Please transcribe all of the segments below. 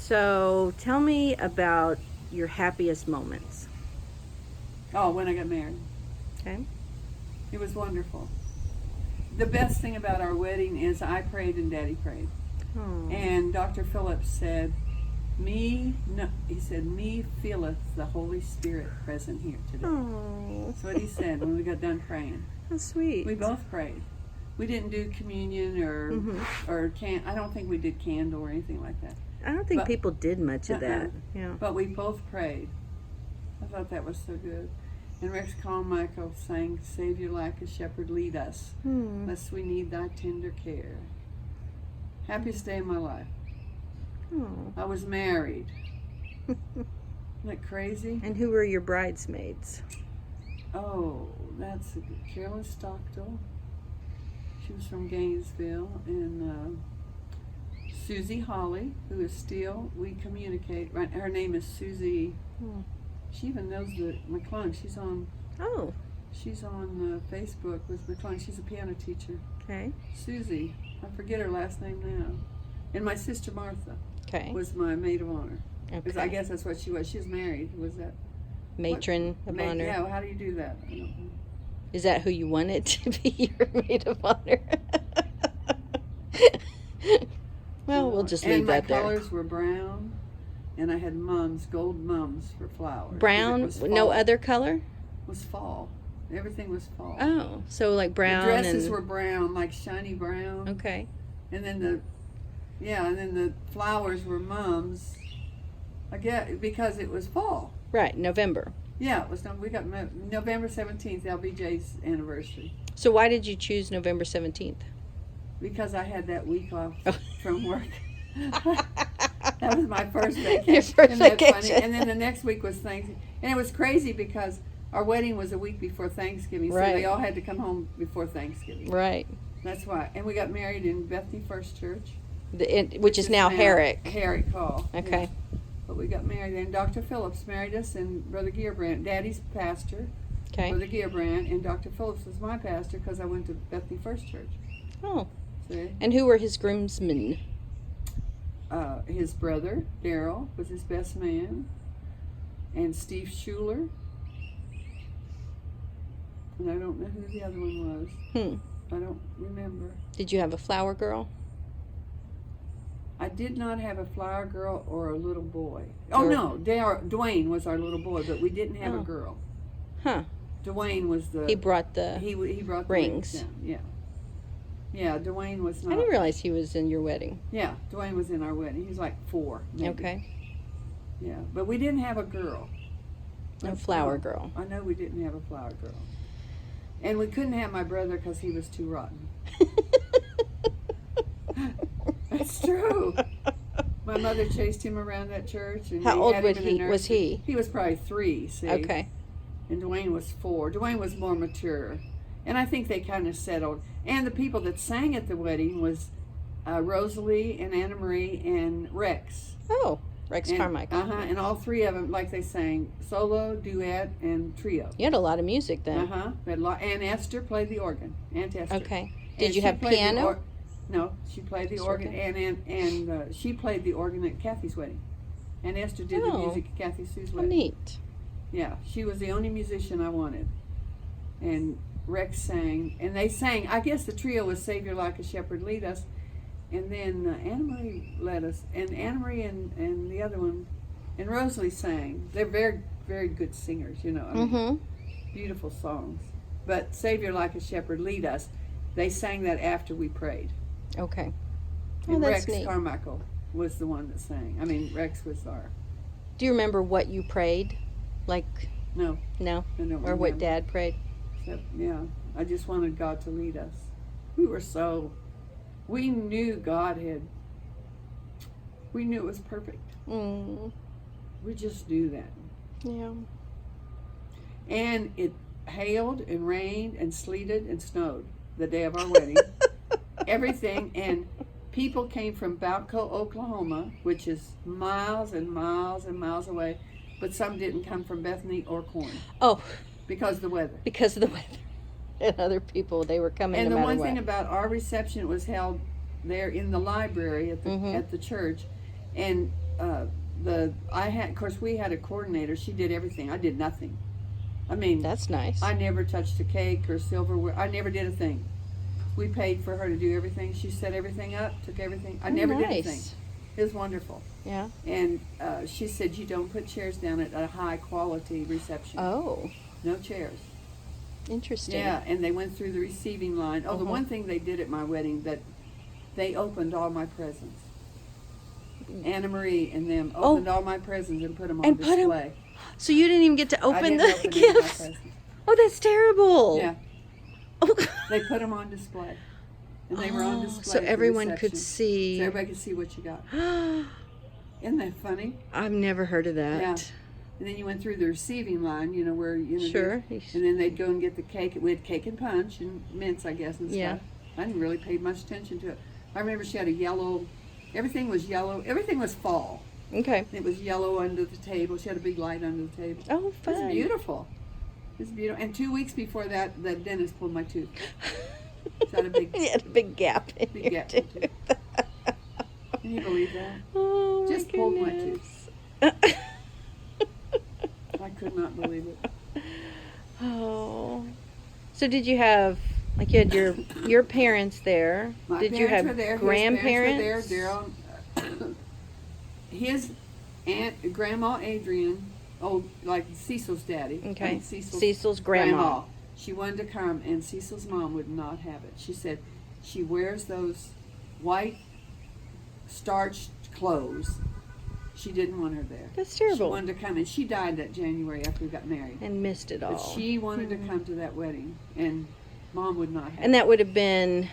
So tell me about your happiest moments. Oh, when I got married. Okay. It was wonderful. The best thing about our wedding is I prayed and Daddy prayed. Oh. And Dr. Phillips said, he said, me feeleth the Holy Spirit present here today. Oh. That's what he said when we got done praying. How sweet. We both prayed. We didn't do communion or I don't think we did candle or anything like that. I don't think people did much of that. Yeah. But we both prayed. I thought that was so good. And Rex Carmichael sang, Savior like a shepherd lead us, lest we need thy tender care. Happiest day of my life. Oh. I was married. Isn't that crazy? And who were your bridesmaids? Oh, that's a good. Carolyn Stockdale. She was from Gainesville. And Susie Holly, who is still, we communicate. Right, her name is Susie. She even knows the McClung. She's on Facebook with McClung. She's a piano teacher. Okay. Susie, I forget her last name now. And my sister Martha was my maid of honor. Because I guess that's what she was. She was married. Was that matron of honor? Yeah. How do you do that? I don't know. Is that who you wanted to be your maid of honor? Well, we'll just leave that there. And my colors were brown. And I had mums, gold mums for flowers. Brown? No other color? It was fall. Everything was fall. Oh, so like brown. The dresses were brown, like shiny brown. Okay. And then the flowers were mums. I guess because it was fall. Right, November. Yeah, it was. We got November 17th, LBJ's anniversary. So why did you choose November 17th? Because I had that week off from work. That was my first vacation. Your first vacation. And then the next week was Thanksgiving. And it was crazy because our wedding was a week before Thanksgiving, so they all had to come home before Thanksgiving. Right. That's why. And we got married in Bethany First Church. Which is now Herrick. Herrick Hall. Okay. Yeah. But we got married, and Dr. Phillips married us, and Brother Gearbrand, Daddy's pastor, Brother Gearbrand, and Dr. Phillips was my pastor because I went to Bethany First Church. Oh. See? And who were his groomsmen? His brother, Daryl, was his best man, and Steve Schuler, and I don't know who the other one was. I don't remember. Did you have a flower girl? I did not have a flower girl or a little boy. Oh, no, Dwayne was our little boy, but we didn't have a girl. Huh. Dwayne was the... He brought the he brought the rings. Down. Yeah. Yeah, Dwayne was not... I didn't realize he was in your wedding. Yeah, Dwayne was in our wedding. He was like 4, maybe. Okay. Yeah, but we didn't have a girl. No flower girl. I know we didn't have a flower girl. And we couldn't have my brother because he was too rotten. That's true. My mother chased him around that church. And how old was he? He was probably 3, see? Okay. And Dwayne was 4. Dwayne was more mature. And I think they kind of settled. And the people that sang at the wedding was Rosalie and Anna Marie and Rex. Oh, Rex Carmichael. And all 3 of them, like they sang solo, duet, and trio. You had a lot of music then. And Esther played the organ. Aunt Esther. Okay. Did you have piano? No, she played the organ, and she played the organ at Kathy's wedding. And Esther did the music at Kathy Sue's wedding. Neat. Yeah, she was the only musician I wanted. And Rex sang, and they sang, I guess the trio was Savior Like a Shepherd Lead Us, and then Anna Marie led us, and Anna Marie and the other one, and Rosalie sang. They're very, very good singers, you know. I mean, beautiful songs. But Savior Like a Shepherd Lead Us, they sang that after we prayed. Okay. And Rex Carmichael was the one that sang. I mean, Rex was our... Do you remember what you prayed? Like... No. No? I don't remember. Or what Dad prayed? Yeah, I just wanted God to lead us. We knew God we knew it was perfect. We just knew that. Yeah. And it hailed and rained and sleeted and snowed the day of our wedding. Everything, and people came from Balco, Oklahoma, which is miles and miles and miles away, but some didn't come from Bethany or Corn. Oh. Because of the weather. Because of the weather. And other people, they were coming and no matter what. And the one thing about our reception, it was held there in the library at the church, and of course, we had a coordinator. She did everything. I did nothing. I mean, That's nice. I never touched a cake or silverware. I never did a thing. We paid for her to do everything. She set everything up, took everything. I never did a thing. It was wonderful. Yeah. And she said, you don't put chairs down at a high quality reception. Oh, No chairs. interesting. Yeah, and they went through the receiving line. Oh, the Uh-huh. one thing they did at my wedding, that they opened all my presents. Anna Marie and them opened all my presents and put them on And put 'em- display. So you didn't even get to I open didn't the open any of my gifts? presents. Oh, that's terrible. Yeah, Oh. they put them on display. And they were on Oh, display so at the everyone could reception. see. So everybody could see what you got. Isn't that funny? I've never heard of that. Yeah. And then you went through the receiving line, you know, where you know. Sure. And then they'd go and get the cake. We had cake and punch and mints, I guess, and stuff. Yeah. I didn't really pay much attention to it. I remember she had a yellow. Everything was yellow. Everything was fall. Okay. It was yellow under the table. She had a big light under the table. Oh, It fun. was beautiful. It was beautiful. And 2 weeks before that, the dentist pulled my tooth. So I had a big, You had a big gap in big your gap in tooth. the can you believe that? Oh, Just my pulled my goodness. I could not believe it. Oh. So did you have, like, you had your parents there? My Did you parents have were there. grandparents? His parents were there. Daryl, his aunt, Grandma Adrian, like Cecil's daddy. Okay. Cecil's grandma. She wanted to come, and Cecil's mom would not have it. She said she wears those white starched clothes. She didn't want her there. That's She terrible. wanted to come, and she died that January after we got married. And missed it all. But she wanted to come to that wedding, and Mom would not have And that would have been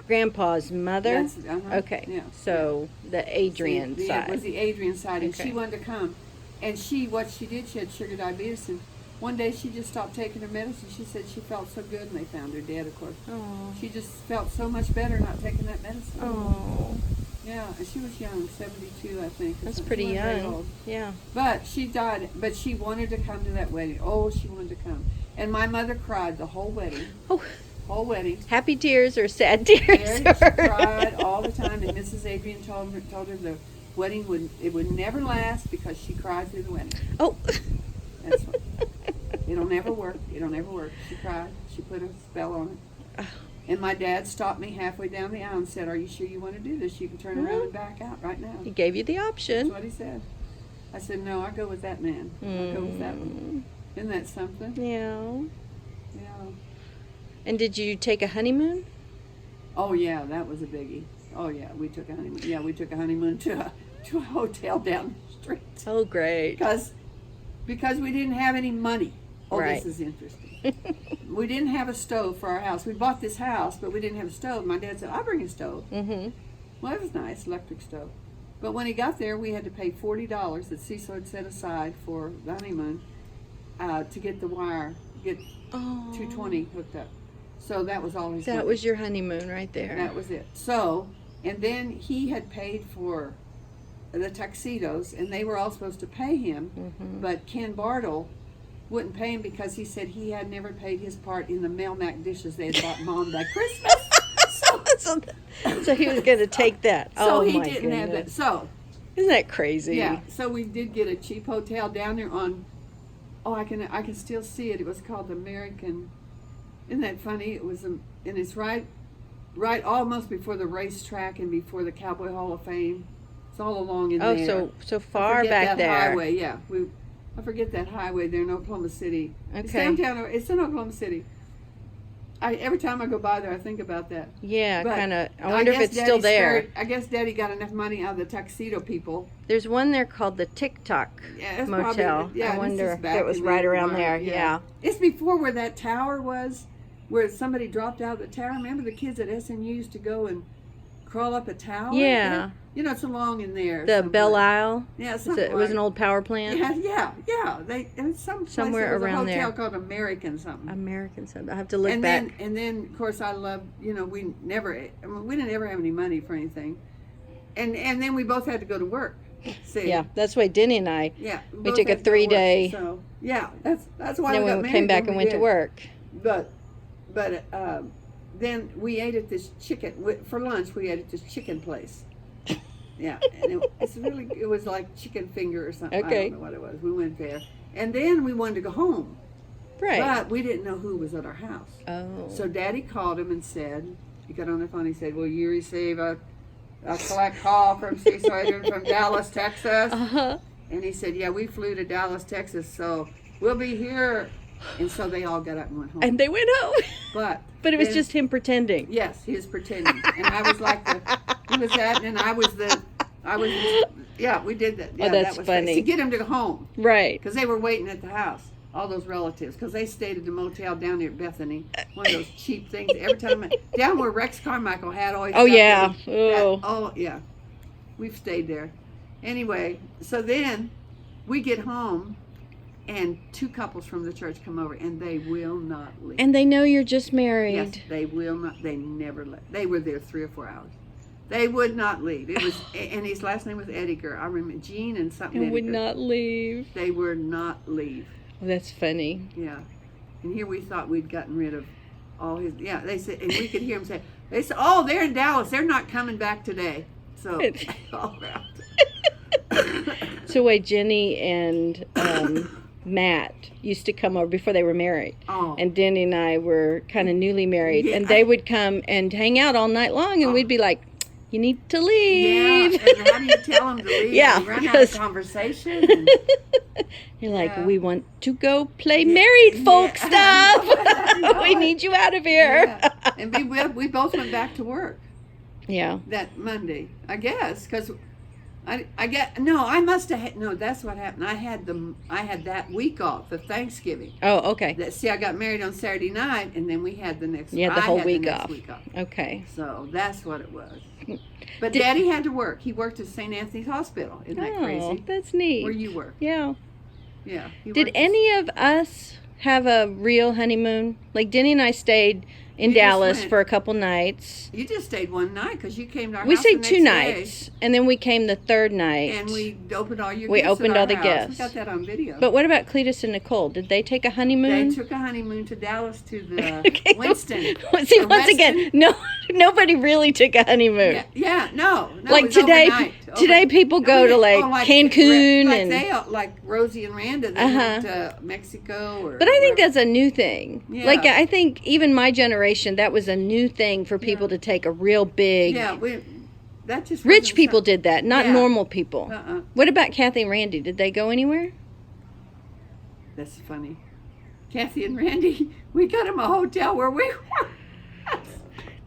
Grandpa's mother? That's, uh-huh, Okay. yeah. So the Adrian See, side. It was the Adrian side, and Okay. she wanted to come. And what she did, she had sugar diabetes, and one day she just stopped taking her medicine. She said she felt so good, and they found her dead, of course. Oh. She just felt so much better not taking that medicine. Oh. Yeah, and she was young, 72, I think. or That's something. pretty She wasn't very young. old. Yeah. But she died, but she wanted to come to that wedding. Oh, she wanted to come. And my mother cried the whole wedding. Oh. Whole wedding. Happy tears or sad tears? She cried all the time, and Mrs. Adrian told her the wedding would never last because she cried through the wedding. Oh. That's what. It'll never work. It'll never work. She cried. She put a spell on it. And my dad stopped me halfway down the aisle and said, "Are you sure you want to do this? You can turn around and back out right now." He gave you the That's option. what he said. I said, "No, I go with that man. I go with that one." Isn't that something? Yeah. Yeah. And did you take a honeymoon? Oh yeah, that was a biggie. Oh yeah, we took a honeymoon. Yeah, we took a honeymoon to a hotel down the street Oh, great. because we didn't have any money. Oh, Right. this is interesting. We didn't have a stove for our house. We bought this house, but we didn't have a stove. My dad said, "I'll bring a stove." Mm-hmm. Well, it was nice, electric stove. But when he got there, we had to pay $40 that Cecil had set aside for the honeymoon to get the wire, get Oh. 220 hooked up. So that was all his That money. was your honeymoon right there. That was it. So, and then he had paid for the tuxedos, and they were all supposed to pay him, Mm-hmm. but Ken Bartle wouldn't pay him because he said he had never paid his part in the Melmac dishes they had bought Mom that Christmas. So he was going to take that. So Oh, he my didn't have that. goodness. So, Isn't that crazy? yeah, so we did get a cheap hotel down there on, I can still see it. It was called the American. Isn't that funny? It was, and it's right almost before the racetrack and before the Cowboy Hall of Fame. It's all along in Oh, there. so I far forget back that there. Highway, yeah. I forget that highway there in Oklahoma City. It's Okay. downtown. It's in Oklahoma City. Every time I go by there, I think about that. Yeah, But kind of. I wonder if guess it's still Daddy there. I guess Daddy got enough money out of the tuxedo people. There's one there called the TikTok Yeah, it's Motel. Probably, yeah, I this wonder is if back it was in right the around line, there. Yeah. It's before where that tower was, where somebody dropped out of the tower. Remember the kids at SNU used to go and crawl up a tower? Yeah. You know, it's along in there. The someplace. Belle Isle. Yeah, It something was like- an old power plant. Yeah. It was Somewhere there was around a hotel there. called American something. American sub. I have to look and back. then of course I loved, we didn't ever have any money for anything, and then we both had to go to work. See, Yeah, that's why Denny and I. yeah, We both took a had to go to work. 3-day. So yeah, that's why Then we got we married came back when and we went to did. work. But then we ate at this chicken for lunch. We ate at this chicken place, Yeah, and it was like chicken finger or something. Okay. I don't know what it was. We went there, and then we wanted to go home, Right. but we didn't know who was at our house. Oh. So Daddy called him and said, he got on the phone. He said, "Will you receive a collect call from Cecil Adrian from Dallas, Texas?" Uh-huh. And he said, "Yeah, we flew to Dallas, Texas, so we'll be here." And so they all got up and went home. And they went home. But it was then- just him pretending. Yes, he was pretending, and I was like he was that, and yeah, we did that. Yeah, that's that was funny. to get him to go home Right. because they were waiting at the house. All those relatives, because they stayed at the motel down there at Bethany, one of those cheap things. Every time down where Rex Carmichael had always. Oh, yeah. Oh yeah, we've stayed there. Anyway, so then we get home, and two couples from the church come over, and they will not leave. And they know you're just married. Yes, they will not. They never left. They were there 3 or 4 hours. They would not leave. It was, and his last name was Edgar. I remember Gene and something. And would Edgar. not leave. They would not leave. Oh, that's funny. Yeah, and here we thought we'd gotten rid of all his. Yeah, they said, and we could hear him say, "They said, oh, they're in Dallas. They're not coming back today." So all around. So wait, Jenny and Matt used to come over before they were married. Oh. And Denny and I were kind of newly married. Yeah. And they would come and hang out all night long. And Oh. we'd be like, you need to Yeah, leave. and how do you tell them to leave? Yeah, You run out because- of conversation. And, You're like, Yeah. we want to go play married folk Yeah. stuff. I know We it. need you out of here. yeah. And we both went back to work Yeah. that Monday, I guess, because I must have had, no, that's what happened. I had that week off, the Thanksgiving. Oh, okay. See, I got married on Saturday night, and then we had the next. You had the I whole had week the next off. Week off. Okay. So that's what it was. But Did- Daddy had to work. He worked at St. Anthony's Hospital. Isn't that Oh, crazy? that's neat. Where you work? Yeah. Yeah. he Did worked at- any of us have a real honeymoon? Like Denny and I stayed in You just Dallas went. for a couple nights. You just stayed one night because you came to our We house. stayed the 2 next day, nights, and then we came the third night. and we opened all your. We gifts at opened our all the house. gifts. We got that on video. But what about Cletus and Nicole? Did they take a They honeymoon? took a honeymoon to Dallas to the Okay. Winston. See, Or once again, nobody really took a honeymoon. No. It Like was today, overnight. today people go to like Cancun like and. like Rosie and Randa. They went to Mexico or. But I think wherever. that's a new thing. Yeah. Like I think even my generation, that was a new thing for people to take a real big. Yeah, that just Rich wasn't people some- did that, not Yeah. normal people. Uh-uh. What about Kathy and Randy? Did they go anywhere? That's funny. Kathy and Randy, we got them a hotel where we were.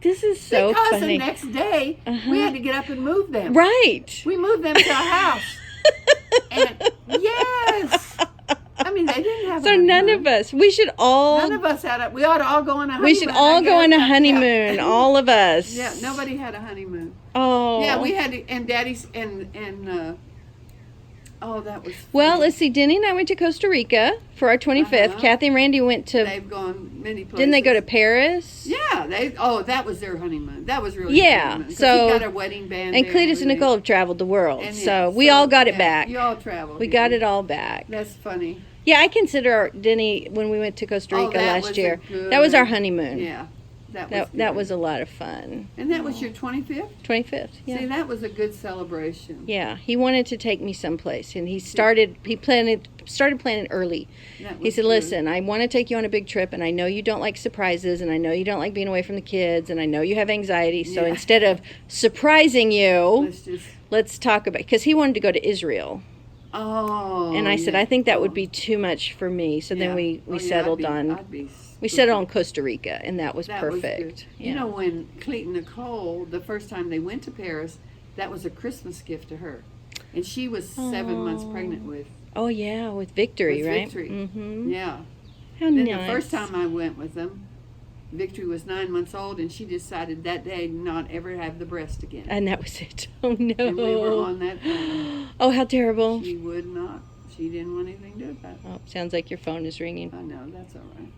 This is so because funny. the next day Uh-huh. we had to get up and move them. Right. We moved them to our house. And yes, I mean they didn't have. So a none honeymoon. of us. We should all. None of us had a. We ought to all go on a honeymoon. We should all go on a honeymoon. All of us. Yeah, nobody had a honeymoon. Oh. Yeah, we had to, and Daddy's and oh, that was. Well, funny. let's see. Denny and I went to Costa Rica for our 25th. Uh-huh. Kathy and Randy went to. They've gone many places. Didn't they go to Paris? Yeah, that was their honeymoon. That was really Yeah, their honeymoon. 'Cause so- he got a wedding band. And there Cletus and everything. Nicole have traveled the world, And so yeah, we all got it yeah, back. You all traveled. We yeah. got it all back. That's funny. Yeah, I consider Denny when we went to Costa Oh, Rica that last was year. a good- That was our honeymoon. Yeah, that That good. was a lot of fun. And that was your 25th. 25th. Yeah. See, that was a good celebration. Yeah, he wanted to take me someplace, and he started planning early. That He was said, good. "Listen, I want to take you on a big trip, and I know you don't like surprises, and I know you don't like being away from the kids, and I know you have anxiety. So Yeah. instead of surprising you, Let's let's talk about." Because he wanted to go to Israel, and I said, yeah. "I think that would be too much for me." So then Yeah. we Oh, yeah, settled on I'd be we settled on Costa Rica, and that was That was perfect. good. You know, when Cleet and Nicole, the first time they went to Paris, that was a Christmas gift to her. And she was 7 months pregnant with Oh yeah, with Victory, With right? Victory. Mm-hmm. Yeah. How Then nice. the first time I went with them, Victory was 9 months old, and she decided that day not ever have the breast again. And that was it. Oh no. And we were on that plan. Oh, how terrible. She would not. She didn't want anything to do about it. Oh, sounds like your phone is ringing. I know, that's all right.